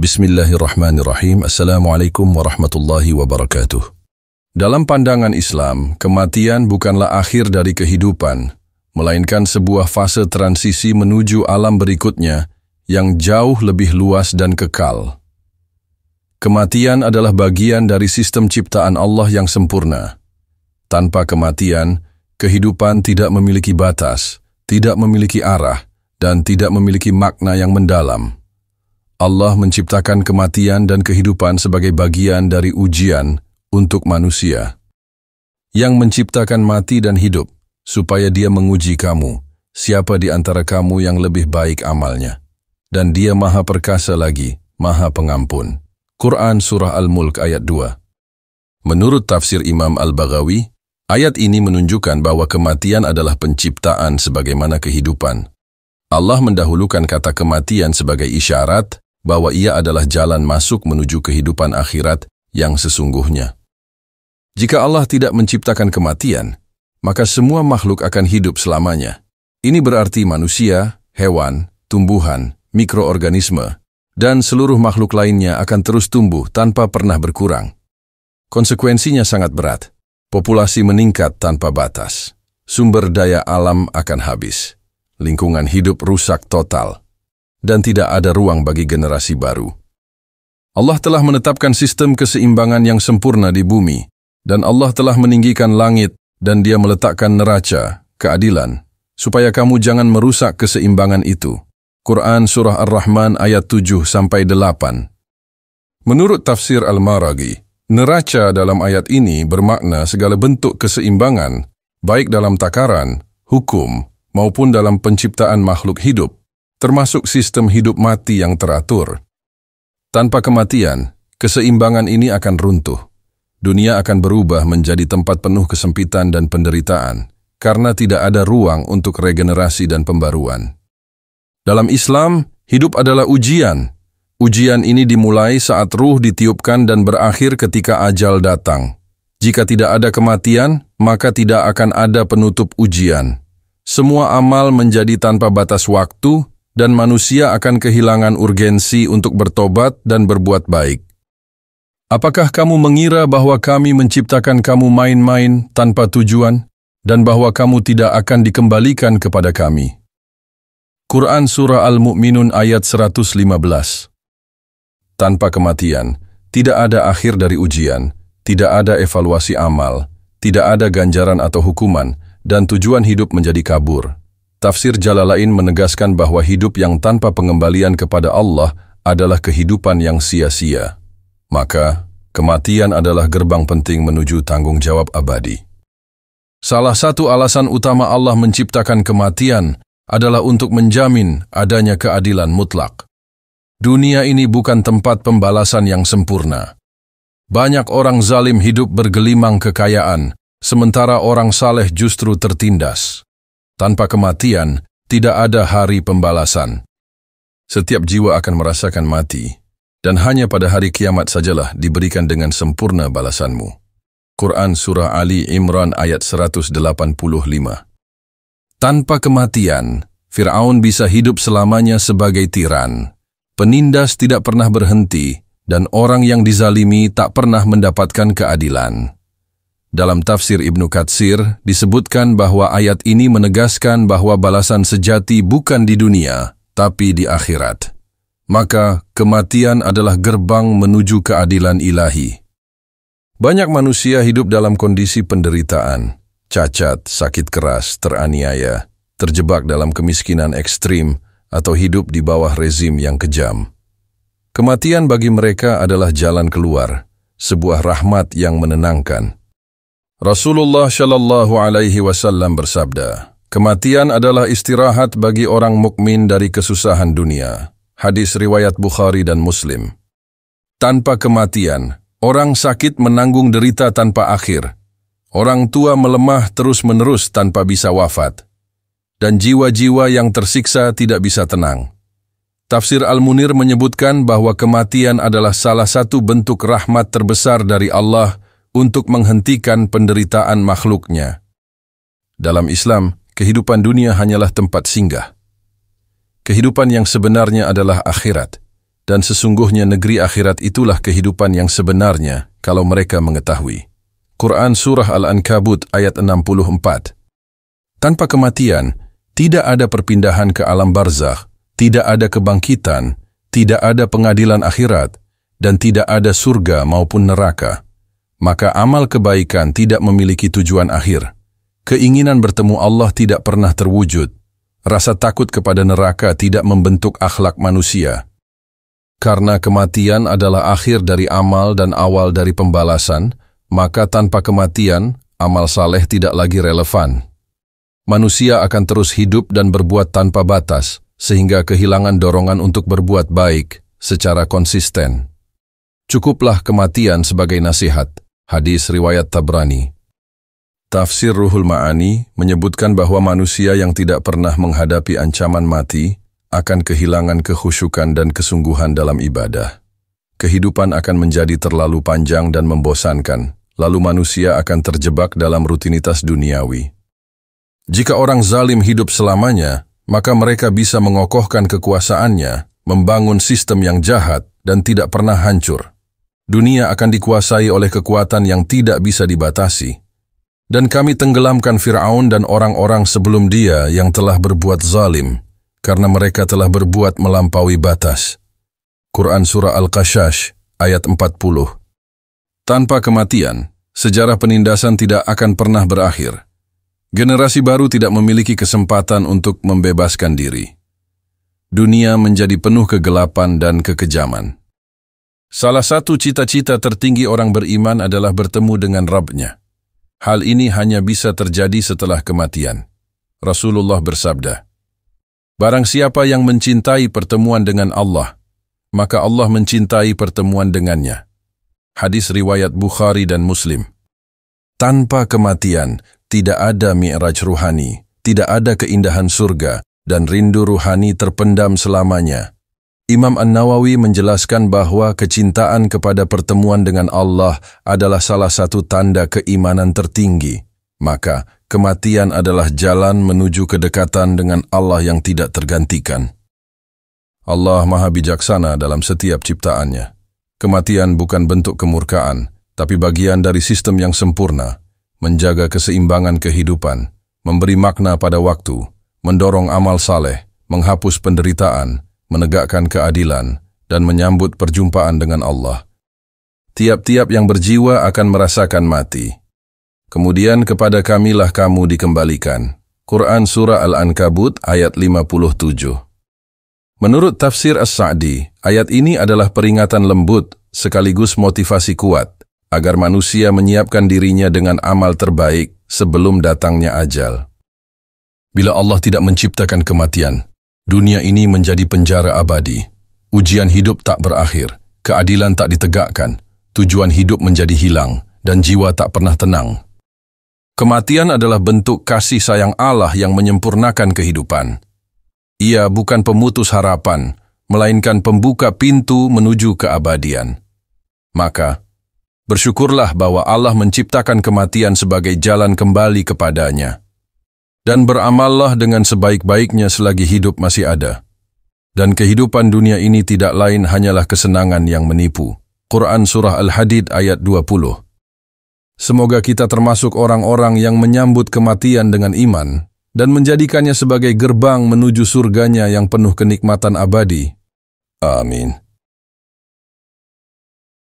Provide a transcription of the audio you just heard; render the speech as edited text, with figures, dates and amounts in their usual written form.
Bismillahirrahmanirrahim. Assalamualaikum warahmatullahi wabarakatuh. Dalam pandangan Islam, kematian bukanlah akhir dari kehidupan, melainkan sebuah fase transisi menuju alam berikutnya yang jauh lebih luas dan kekal. Kematian adalah bagian dari sistem ciptaan Allah yang sempurna. Tanpa kematian, kehidupan tidak memiliki batas, tidak memiliki arah, dan tidak memiliki makna yang mendalam. Allah menciptakan kematian dan kehidupan sebagai bagian dari ujian untuk manusia. Yang menciptakan mati dan hidup, supaya Dia menguji kamu, siapa di antara kamu yang lebih baik amalnya. Dan Dia Maha Perkasa lagi, Maha Pengampun. Quran Surah Al-Mulk ayat 2. Menurut tafsir Imam Al-Baghawi, ayat ini menunjukkan bahwa kematian adalah penciptaan sebagaimana kehidupan. Allah mendahulukan kata kematian sebagai isyarat bahwa ia adalah jalan masuk menuju kehidupan akhirat yang sesungguhnya. Jika Allah tidak menciptakan kematian, maka semua makhluk akan hidup selamanya. Ini berarti manusia, hewan, tumbuhan, mikroorganisme, dan seluruh makhluk lainnya akan terus tumbuh tanpa pernah berkurang. Konsekuensinya sangat berat. Populasi meningkat tanpa batas. Sumber daya alam akan habis. Lingkungan hidup rusak total. Dan tidak ada ruang bagi generasi baru. Allah telah menetapkan sistem keseimbangan yang sempurna di bumi, dan Allah telah meninggikan langit, dan Dia meletakkan neraca, keadilan, supaya kamu jangan merusak keseimbangan itu. Quran Surah Ar-Rahman ayat 7-8. Menurut tafsir Al-Maraghi, neraca dalam ayat ini bermakna segala bentuk keseimbangan, baik dalam takaran, hukum, maupun dalam penciptaan makhluk hidup, termasuk sistem hidup mati yang teratur. Tanpa kematian, keseimbangan ini akan runtuh. Dunia akan berubah menjadi tempat penuh kesempitan dan penderitaan, karena tidak ada ruang untuk regenerasi dan pembaruan. Dalam Islam, hidup adalah ujian. Ujian ini dimulai saat ruh ditiupkan dan berakhir ketika ajal datang. Jika tidak ada kematian, maka tidak akan ada penutup ujian. Semua amal menjadi tanpa batas waktu, dan manusia akan kehilangan urgensi untuk bertobat dan berbuat baik. Apakah kamu mengira bahwa kami menciptakan kamu main-main tanpa tujuan, dan bahwa kamu tidak akan dikembalikan kepada kami? Quran Surah Al-Mu'minun ayat 115. Tanpa kematian, tidak ada akhir dari ujian, tidak ada evaluasi amal, tidak ada ganjaran atau hukuman, dan tujuan hidup menjadi kabur. Tafsir Jalalain menegaskan bahwa hidup yang tanpa pengembalian kepada Allah adalah kehidupan yang sia-sia. Maka, kematian adalah gerbang penting menuju tanggung jawab abadi. Salah satu alasan utama Allah menciptakan kematian adalah untuk menjamin adanya keadilan mutlak. Dunia ini bukan tempat pembalasan yang sempurna. Banyak orang zalim hidup bergelimang kekayaan, sementara orang saleh justru tertindas. Tanpa kematian, tidak ada hari pembalasan. Setiap jiwa akan merasakan mati, dan hanya pada hari kiamat sajalah diberikan dengan sempurna balasanmu. Quran Surah Ali Imran ayat 185. Tanpa kematian, Fir'aun bisa hidup selamanya sebagai tiran. Penindas tidak pernah berhenti, dan orang yang dizalimi tak pernah mendapatkan keadilan. Dalam tafsir Ibnu Katsir, disebutkan bahwa ayat ini menegaskan bahwa balasan sejati bukan di dunia, tapi di akhirat. Maka, kematian adalah gerbang menuju keadilan ilahi. Banyak manusia hidup dalam kondisi penderitaan, cacat, sakit keras, teraniaya, terjebak dalam kemiskinan ekstrim, atau hidup di bawah rezim yang kejam. Kematian bagi mereka adalah jalan keluar, sebuah rahmat yang menenangkan. Rasulullah Shallallahu Alaihi Wasallam bersabda, kematian adalah istirahat bagi orang mukmin dari kesusahan dunia. Hadis riwayat Bukhari dan Muslim. Tanpa kematian, orang sakit menanggung derita tanpa akhir. Orang tua melemah terus-menerus tanpa bisa wafat. Dan jiwa-jiwa yang tersiksa tidak bisa tenang. Tafsir Al-Munir menyebutkan bahwa kematian adalah salah satu bentuk rahmat terbesar dari Allah untuk menghentikan penderitaan makhluknya. Dalam Islam, kehidupan dunia hanyalah tempat singgah. Kehidupan yang sebenarnya adalah akhirat, dan sesungguhnya negeri akhirat itulah kehidupan yang sebenarnya kalau mereka mengetahui. Quran Surah Al-Ankabut ayat 64. Tanpa kematian, tidak ada perpindahan ke alam barzakh, tidak ada kebangkitan, tidak ada pengadilan akhirat, dan tidak ada surga maupun neraka. Maka amal kebaikan tidak memiliki tujuan akhir. Keinginan bertemu Allah tidak pernah terwujud. Rasa takut kepada neraka tidak membentuk akhlak manusia. Karena kematian adalah akhir dari amal dan awal dari pembalasan, maka tanpa kematian, amal saleh tidak lagi relevan. Manusia akan terus hidup dan berbuat tanpa batas, sehingga kehilangan dorongan untuk berbuat baik secara konsisten. Cukuplah kematian sebagai nasihat. Hadis riwayat Tabrani. Tafsir Ruhul Ma'ani menyebutkan bahwa manusia yang tidak pernah menghadapi ancaman mati akan kehilangan kekhusyukan dan kesungguhan dalam ibadah. Kehidupan akan menjadi terlalu panjang dan membosankan, lalu manusia akan terjebak dalam rutinitas duniawi. Jika orang zalim hidup selamanya, maka mereka bisa mengokohkan kekuasaannya, membangun sistem yang jahat dan tidak pernah hancur. Dunia akan dikuasai oleh kekuatan yang tidak bisa dibatasi. Dan kami tenggelamkan Fir'aun dan orang-orang sebelum dia yang telah berbuat zalim, karena mereka telah berbuat melampaui batas. Quran Surah Al-Qashash ayat 40. Tanpa kematian, sejarah penindasan tidak akan pernah berakhir. Generasi baru tidak memiliki kesempatan untuk membebaskan diri. Dunia menjadi penuh kegelapan dan kekejaman. Salah satu cita-cita tertinggi orang beriman adalah bertemu dengan Rabb-nya. Hal ini hanya bisa terjadi setelah kematian. Rasulullah bersabda, "Barang siapa yang mencintai pertemuan dengan Allah, maka Allah mencintai pertemuan dengannya." Hadis riwayat Bukhari dan Muslim. Tanpa kematian, tidak ada mi'raj ruhani, tidak ada keindahan surga, dan rindu ruhani terpendam selamanya. Imam An-Nawawi menjelaskan bahwa kecintaan kepada pertemuan dengan Allah adalah salah satu tanda keimanan tertinggi. Maka, kematian adalah jalan menuju kedekatan dengan Allah yang tidak tergantikan. Allah Maha Bijaksana dalam setiap ciptaannya. Kematian bukan bentuk kemurkaan, tapi bagian dari sistem yang sempurna, menjaga keseimbangan kehidupan, memberi makna pada waktu, mendorong amal saleh, menghapus penderitaan, menegakkan keadilan, dan menyambut perjumpaan dengan Allah. Tiap-tiap yang berjiwa akan merasakan mati. Kemudian kepada kamilah kamu dikembalikan. Quran Surah Al-Ankabut ayat 57. Menurut tafsir As-Sa'di, ayat ini adalah peringatan lembut sekaligus motivasi kuat agar manusia menyiapkan dirinya dengan amal terbaik sebelum datangnya ajal. Bila Allah tidak menciptakan kematian, dunia ini menjadi penjara abadi. Ujian hidup tak berakhir, keadilan tak ditegakkan, tujuan hidup menjadi hilang, dan jiwa tak pernah tenang. Kematian adalah bentuk kasih sayang Allah yang menyempurnakan kehidupan. Ia bukan pemutus harapan, melainkan pembuka pintu menuju keabadian. Maka, bersyukurlah bahwa Allah menciptakan kematian sebagai jalan kembali kepadanya. Dan beramallah dengan sebaik-baiknya selagi hidup masih ada. Dan kehidupan dunia ini tidak lain hanyalah kesenangan yang menipu. Quran Surah Al-Hadid ayat 20. Semoga kita termasuk orang-orang yang menyambut kematian dengan iman dan menjadikannya sebagai gerbang menuju surganya yang penuh kenikmatan abadi. Amin.